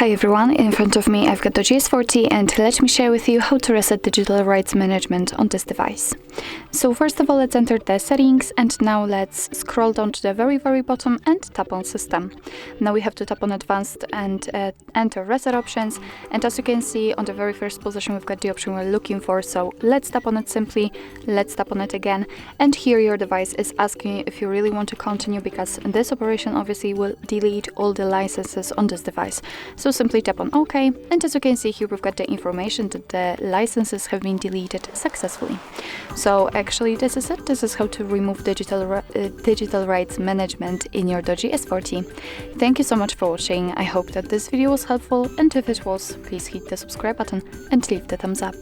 Hi everyone, in front of me I've got DOOGEE S40 and let me share with you how to reset digital rights management on this device. So first of all, let's enter the settings and now let's scroll down to the very bottom and tap on system. Now we have to tap on advanced and enter reset options, and as you can see on the very first position we've got the option we're looking for, so let's tap on it simply, let's tap on it again, and here your device is asking you if you really want to continue, because this operation obviously will delete all the licenses on this device. So simply tap on OK, and as you can see here we've got the information that the licenses have been deleted successfully. So actually this is it. This is how to remove digital rights management in your DOOGEE S40. Thank you so much for watching. I hope that this video was helpful, and if it was, please hit the subscribe button and leave the thumbs up.